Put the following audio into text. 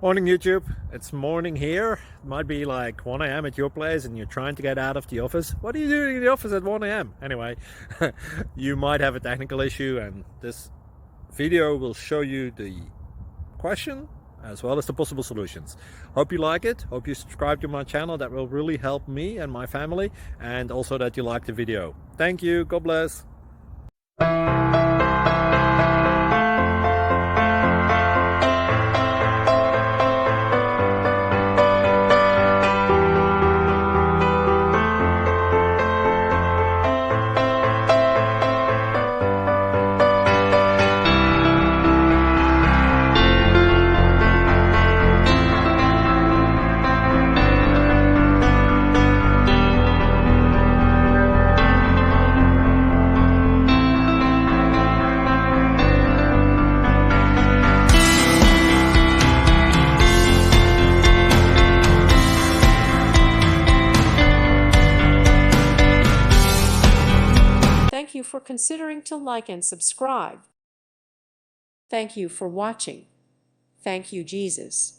Morning YouTube, it's morning here. It might be like 1 a.m. at your place and you're trying to get out of the office. What are you doing in the office at 1 a.m.? Anyway, you might have a technical issue and this video will show you the question as well as the possible solutions. Hope you like it, hope you subscribe to my channel. That will really help me and my family, and also that you like the video. Thank you, God bless. Thank you for considering to like and subscribe. Thank you for watching. Thank you, Jesus.